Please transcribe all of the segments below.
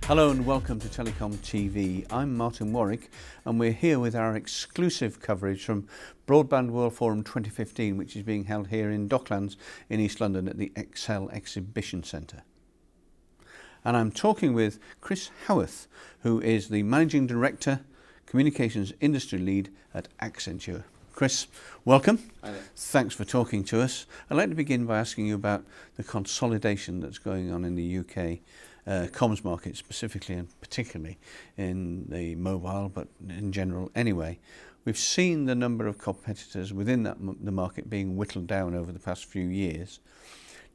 Hello and welcome to TelecomTV. I'm Martin Warwick and we're here with our exclusive coverage from Broadband World Forum 2015, which is being held here in Docklands in East London at the Excel Exhibition Centre. And I'm talking with Chris Howarth, who is the Managing Director, Communications Industry Lead at Accenture. Chris, welcome. Hi there. Thanks for talking to us. I'd like to begin by asking you about the consolidation that's going on in the UK comms market specifically and particularly in the mobile, but in general anyway. We've seen the number of competitors within the market being whittled down over the past few years.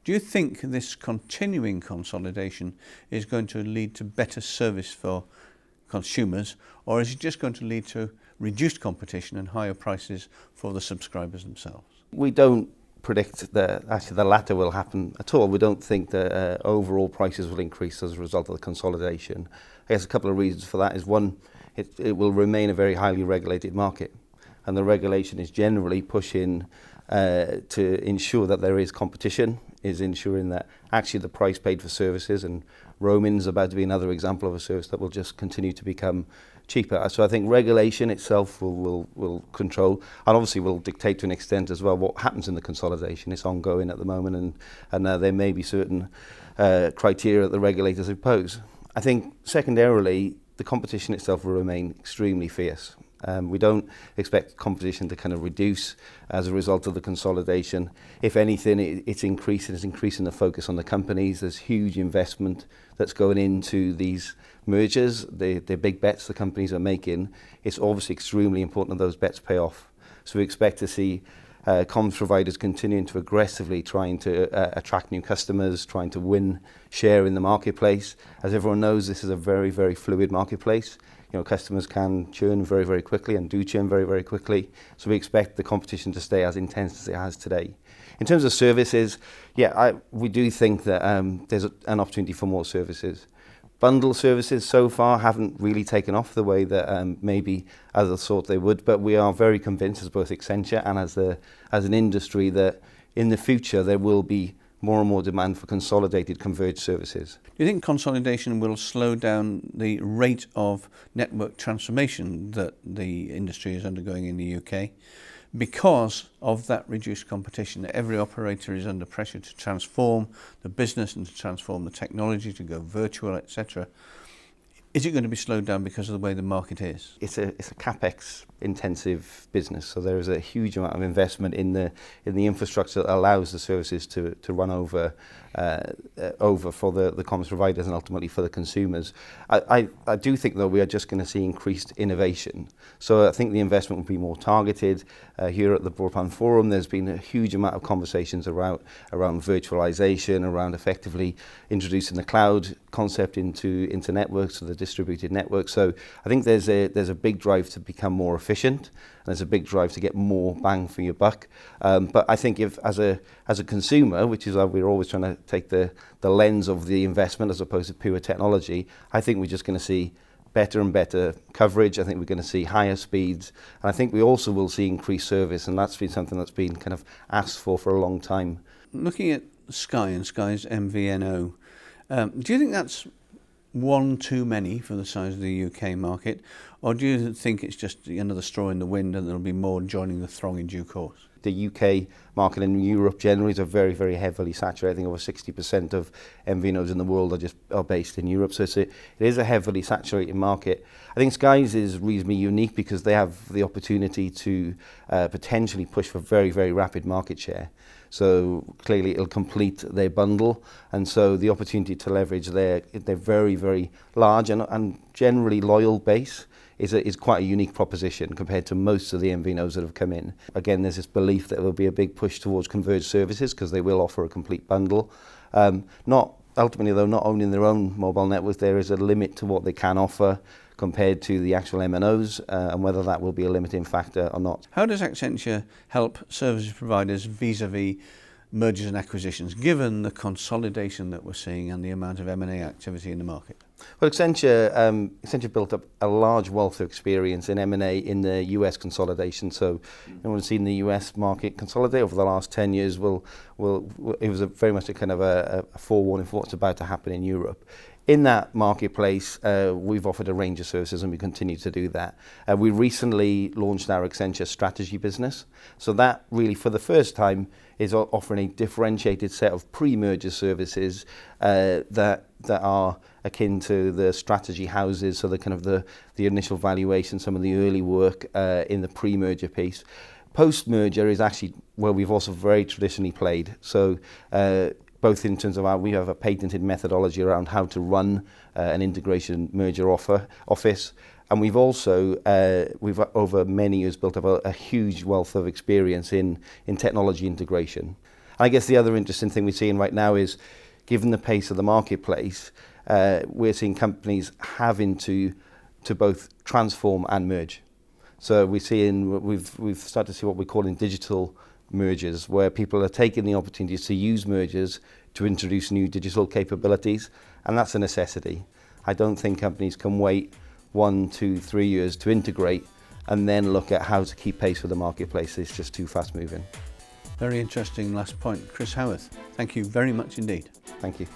Do you think this continuing consolidation is going to lead to better service for consumers, or is it just going to lead to reduced competition and higher prices for the subscribers themselves? We don't predict that actually the latter will happen at all. We don't think that overall prices will increase as a result of the consolidation. I guess a couple of reasons for that is one, it will remain a very highly regulated market, and the regulation is generally pushing to ensure that there is competition, is ensuring that actually the price paid for services, and roaming is about to be another example of a service that will just continue to become cheaper. So I think regulation itself will control, and obviously will dictate to an extent as well what happens in the consolidation. It's ongoing at the moment, and there may be certain criteria that the regulators impose. I think secondarily, the competition itself will remain extremely fierce. We don't expect competition to kind of reduce as a result of the consolidation. If anything, it's increasing the focus on the companies. There's huge investment that's going into these mergers, the big bets the companies are making. It's obviously extremely important that those bets pay off. So we expect to see comms providers continuing to aggressively trying to attract new customers, trying to win share in the marketplace. As everyone knows, this is a very, very fluid marketplace. You know, customers can churn very, very quickly and do churn very, very quickly. So we expect the competition to stay as intense as it has today. In terms of services, we do think that there's an opportunity for more services. Bundle services so far haven't really taken off the way that maybe others thought they would, but we are very convinced as both Accenture and as an industry that in the future there will be more and more demand for consolidated converged services. Do you think consolidation will slow down the rate of network transformation that the industry is undergoing in the UK because of that reduced competition? Every operator is under pressure to transform the business and to transform the technology, to go virtual, etc. Is it going to be slowed down because of the way the market is? It's a capex intensive business, so there is a huge amount of investment in the infrastructure that allows the services to run over for the comms providers and ultimately for the consumers. I do think though we are just going to see increased innovation. So I think the investment will be more targeted. Here at the Broadband Forum there's been a huge amount of conversations around virtualization, around effectively introducing the cloud concept into networks, so the distributed networks. So I think there's a big drive to become more efficient, and there's a big drive to get more bang for your buck. But I think if as a consumer, which is why we're always trying to take the lens of the investment as opposed to pure technology, I think we're just going to see better and better coverage. I think we're going to see higher speeds, and I think we also will see increased service, and that's been something that's been kind of asked for a long time. Looking at Sky and Sky's MVNO, do you think that's one too many for the size of the UK market, or do you think it's just another straw in the wind and there'll be more joining the throng in due course? The UK market and Europe generally is a very, very heavily saturated. I think over 60% of MVNOs in the world are based in Europe, so it is a heavily saturated market. I think Sky's is reasonably unique because they have the opportunity to potentially push for very, very rapid market share. So clearly it'll complete their bundle, and so the opportunity to leverage their very, very large and generally loyal base is quite a unique proposition compared to most of the MVNOs that have come in. Again, there's this belief that there will be a big push towards converged services because they will offer a complete bundle. Ultimately, though, not owning their own mobile networks, there is a limit to what they can offer compared to the actual MNOs, and whether that will be a limiting factor or not. How does Accenture help service providers vis-a-vis mergers and acquisitions, given the consolidation that we're seeing and the amount of M&A activity in the market? Well, Accenture built up a large wealth of experience in M&A in the US consolidation. So anyone seen the US market consolidate over the last 10 years it was very much a kind of a forewarning for what's about to happen in Europe. In that marketplace, we've offered a range of services and we continue to do that. We recently launched our Accenture strategy business. So that really, for the first time, is offering a differentiated set of pre-merger services that are akin to the strategy houses, so the kind of the initial valuation, some of the early work in the pre-merger piece. Post-merger is actually where we've also very traditionally played. So both in terms of we have a patented methodology around how to run an integration merger office. And we've also, we've over many years built up a huge wealth of experience in technology integration. And I guess the other interesting thing we're seeing right now is, given the pace of the marketplace, we're seeing companies having to both transform and merge. So we've started to see what we're calling digital mergers, where people are taking the opportunities to use mergers to introduce new digital capabilities, and that's a necessity. I don't think companies can wait 1, 2, 3 years to integrate and then look at how to keep pace with the marketplace. It's just too fast moving. Very interesting last point. Chris Howarth, thank you very much indeed. Thank you.